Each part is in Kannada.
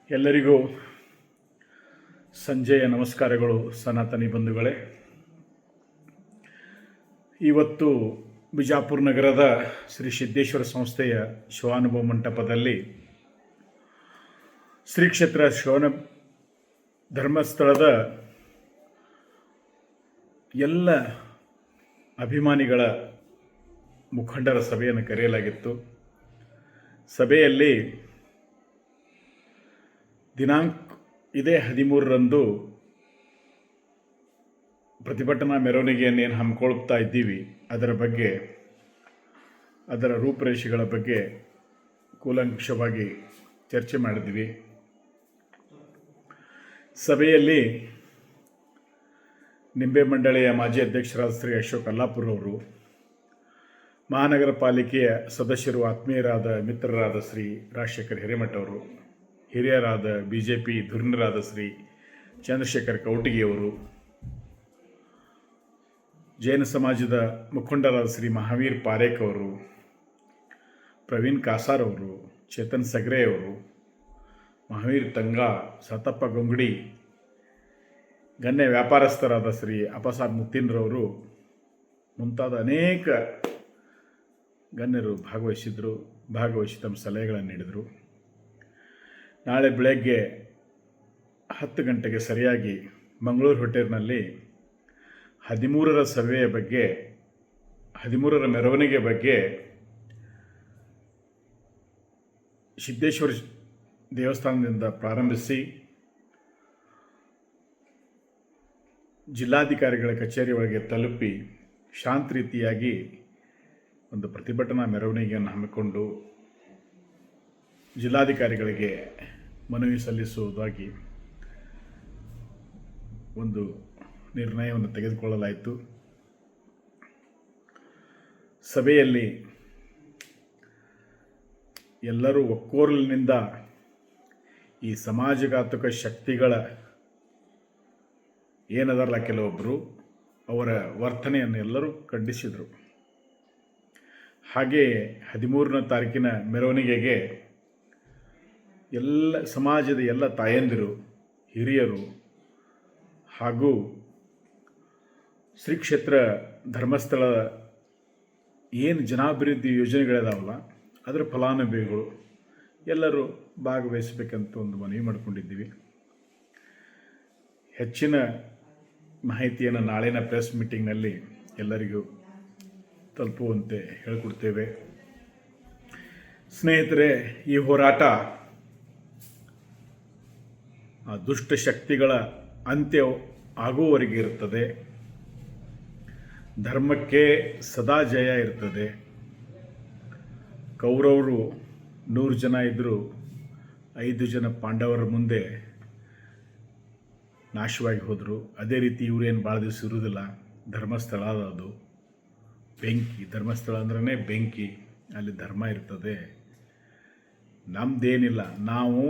ಎಲ್ಲರಿಗೂ ಸಂಜೆಯ ನಮಸ್ಕಾರಗಳು. ಸನಾತನಿ ಬಂಧುಗಳೇ, ಇವತ್ತು ಬಿಜಾಪುರ ನಗರದ ಶ್ರೀ ಸಿದ್ದೇಶ್ವರ ಸಂಸ್ಥೆಯ ಶಿವಾನುಭವ ಮಂಟಪದಲ್ಲಿ ಶ್ರೀ ಕ್ಷೇತ್ರ ಶಿವನ ಧರ್ಮಸ್ಥಳದ ಎಲ್ಲ ಅಭಿಮಾನಿಗಳ ಮುಖಂಡರ ಸಭೆಯನ್ನು ಕರೆಯಲಾಗಿತ್ತು. ಸಭೆಯಲ್ಲಿ ದಿನಾಂಕ ಇದೇ 13ರಂದು ಪ್ರತಿಭಟನಾ ಮೆರವಣಿಗೆಯನ್ನು ಏನು ಹಮ್ಮಿಕೊಳ್ತಾ ಇದ್ದೀವಿ, ಅದರ ಬಗ್ಗೆ, ಅದರ ರೂಪರೇಷೆಗಳ ಬಗ್ಗೆ ಕೂಲಂಕಷವಾಗಿ ಚರ್ಚೆ ಮಾಡಿದ್ವಿ. ಸಭೆಯಲ್ಲಿ ನಿಂಬೆ ಮಂಡಳಿಯ ಮಾಜಿ ಅಧ್ಯಕ್ಷರಾದ ಶ್ರೀ ಅಶೋಕ್ ಅಲ್ಲಾಪುರ್ ಅವರು, ಮಹಾನಗರ ಪಾಲಿಕೆಯ ಸದಸ್ಯರು, ಆತ್ಮೀಯರಾದ ಮಿತ್ರರಾದ ಶ್ರೀ ರಾಜಶೇಖರ್ ಹಿರೇಮಠ ಅವರು, ಹಿರಿಯರಾದ BJP ಧುರೀಣರಾದ ಶ್ರೀ ಚಂದ್ರಶೇಖರ್ ಕೌಟಿಗಿಯವರು, ಜೈನ ಸಮಾಜದ ಮುಖಂಡರಾದ ಶ್ರೀ ಮಹಾವೀರ್ ಪಾರೇಖ್ ಅವರು, ಪ್ರವೀಣ್ ಕಾಸಾರ್ ಅವರು, ಚೇತನ್ ಸಗ್ರೆ ಅವರು, ಮಹಾವೀರ್ ತಂಗಾ, ಸತಪ್ಪ ಗೊಂಗಡಿ, ಗಣ್ಯ ವ್ಯಾಪಾರಸ್ಥರಾದ ಶ್ರೀ ಅಪಸಾಬ್ ಮುತ್ತಿನ್ರವರು ಮುಂತಾದ ಅನೇಕ ಗಣ್ಯರು ಭಾಗವಹಿಸಿ ತಮ್ಮ ಸಲಹೆಗಳನ್ನು ನೀಡಿದರು. ನಾಳೆ ಬೆಳಗ್ಗೆ 10 ಗಂಟೆಗೆ ಸರಿಯಾಗಿ ಮಂಗಳೂರು ಹೋಟೆಲ್ನಲ್ಲಿ 13ರ ಸಭೆಯ ಬಗ್ಗೆ, 13ರ ಮೆರವಣಿಗೆ ಬಗ್ಗೆ ಸಿದ್ದೇಶ್ವರ ದೇವಸ್ಥಾನದಿಂದ ಪ್ರಾರಂಭಿಸಿ ಜಿಲ್ಲಾಧಿಕಾರಿಗಳ ಕಚೇರಿ ಒಳಗೆ ತಲುಪಿ ಶಾಂತ ರೀತಿಯಾಗಿ ಒಂದು ಪ್ರತಿಭಟನಾ ಮೆರವಣಿಗೆಯನ್ನು ಹಮ್ಮಿಕೊಂಡು ಜಿಲ್ಲಾಧಿಕಾರಿಗಳಿಗೆ ಮನವಿ ಸಲ್ಲಿಸುವುದಾಗಿ ಒಂದು ನಿರ್ಣಯವನ್ನು ತೆಗೆದುಕೊಳ್ಳಲಾಯಿತು. ಸಭೆಯಲ್ಲಿ ಎಲ್ಲರೂ ಒಕ್ಕೊರಲಿನಿಂದ ಈ ಸಮಾಜಘಾತುಕ ಶಕ್ತಿಗಳ ಏನದರಲ್ಲ ಕೆಲವೊಬ್ಬರು ಅವರ ವರ್ತನೆಯನ್ನು ಎಲ್ಲರೂ ಖಂಡಿಸಿದರು. ಹಾಗೆಯೇ 13ನೇ ತಾರೀಕಿನ ಮೆರವಣಿಗೆಗೆ ಎಲ್ಲ ಸಮಾಜದ ಎಲ್ಲ ತಾಯಂದಿರು, ಹಿರಿಯರು ಹಾಗೂ ಶ್ರೀ ಕ್ಷೇತ್ರ ಧರ್ಮಸ್ಥಳ ಏನು ಜನಾಭಿವೃದ್ಧಿ ಯೋಜನೆಗಳಿದಾವಲ್ಲ ಅದರ ಫಲಾನುಭವಿಗಳು ಎಲ್ಲರೂ ಭಾಗವಹಿಸಬೇಕಂತ ಒಂದು ಮನವಿ ಮಾಡಿಕೊಂಡಿದ್ದೀವಿ. ಹೆಚ್ಚಿನ ಮಾಹಿತಿಯನ್ನು ನಾಳಿನ ಪ್ರೆಸ್ ಮೀಟಿಂಗ್ನಲ್ಲಿ ಎಲ್ಲರಿಗೂ ತಲುಪುವಂತೆ ಹೇಳಿಕೊಡ್ತೇವೆ. ಸ್ನೇಹಿತರೆ, ಈ ಹೋರಾಟ ಆ ದುಷ್ಟ ಶಕ್ತಿಗಳ ಅಂತ್ಯ ಆಗುವವರೆಗೆ ಇರುತ್ತದೆ. ಧರ್ಮಕ್ಕೆ ಸದಾ ಜಯ ಇರ್ತದೆ. ಕೌರವರು 100 ಜನ ಇದ್ದರೂ 5 ಜನ ಪಾಂಡವರ ಮುಂದೆ ನಾಶವಾಗಿ ಹೋದರು. ಅದೇ ರೀತಿ ಇವರೇನು ಭಾಳ ದಿವಸ ಇರುವುದಿಲ್ಲ. ಧರ್ಮಸ್ಥಳ ಅದು ಬೆಂಕಿ, ಧರ್ಮಸ್ಥಳ ಅಂದ್ರೇ ಬೆಂಕಿ, ಅಲ್ಲಿ ಧರ್ಮ ಇರ್ತದೆ. ನಮ್ಮದೇನಿಲ್ಲ, ನಾವು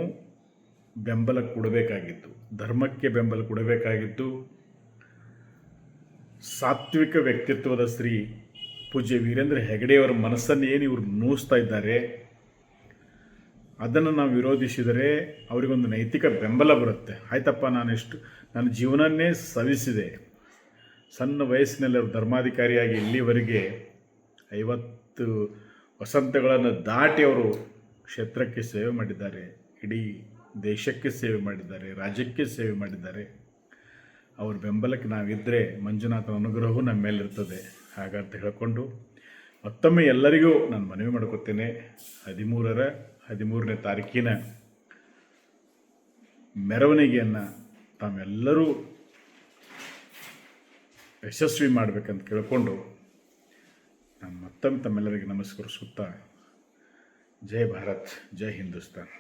ಬೆಂಬಲ ಕೊಡಬೇಕಾಗಿತ್ತು, ಧರ್ಮಕ್ಕೆ ಬೆಂಬಲ ಕೊಡಬೇಕಾಗಿತ್ತು. ಸಾತ್ವಿಕ ವ್ಯಕ್ತಿತ್ವದ ಶ್ರೀ ಪೂಜ್ಯ ವೀರೇಂದ್ರ ಹೆಗಡೆಯವರ ಮನಸ್ಸನ್ನು ಏನು ಇವರು ನೋಯಿಸ್ತಾ ಇದ್ದಾರೆ, ಅದನ್ನು ನಾವು ವಿರೋಧಿಸಿದರೆ ಅವರಿಗೊಂದು ನೈತಿಕ ಬೆಂಬಲ ಬರುತ್ತೆ. ಆಯ್ತಪ್ಪ, ನನ್ನ ಜೀವನನ್ನೇ ಸವಿಸಿದೆ. ಸಣ್ಣ ವಯಸ್ಸಿನಲ್ಲಿ ಅವರು ಧರ್ಮಾಧಿಕಾರಿಯಾಗಿ ಇಲ್ಲಿವರೆಗೆ 50 ವಸಂತಗಳನ್ನು ದಾಟಿ ಅವರು ಕ್ಷೇತ್ರಕ್ಕೆ ಸೇವೆ ಮಾಡಿದ್ದಾರೆ, ಇಡೀ ದೇಶಕ್ಕೆ ಸೇವೆ ಮಾಡಿದ್ದಾರೆ, ರಾಜ್ಯಕ್ಕೆ ಸೇವೆ ಮಾಡಿದ್ದಾರೆ. ಅವ್ರ ಬೆಂಬಲಕ್ಕೆ ನಾವಿದ್ದರೆ ಮಂಜುನಾಥನ ಅನುಗ್ರಹವೂ ನಮ್ಮ ಮೇಲಿರ್ತದೆ. ಹಾಗಂತ ಹೇಳಿಕೊಂಡು ಮತ್ತೊಮ್ಮೆ ಎಲ್ಲರಿಗೂ ನಾನು ಮನವಿ ಮಾಡ್ಕೊತೇನೆ, 13ನೇ ತಾರೀಕಿನ ಮೆರವಣಿಗೆಯನ್ನು ತಾವೆಲ್ಲರೂ ಯಶಸ್ವಿ ಮಾಡಬೇಕಂತ ಕೇಳಿಕೊಂಡು ನಾನು ಮತ್ತೊಮ್ಮೆ ತಮ್ಮೆಲ್ಲರಿಗೆ ನಮಸ್ಕರಿಸುತ್ತಾ, ಜೈ ಭಾರತ್, ಜೈ ಹಿಂದೂಸ್ತಾನ್.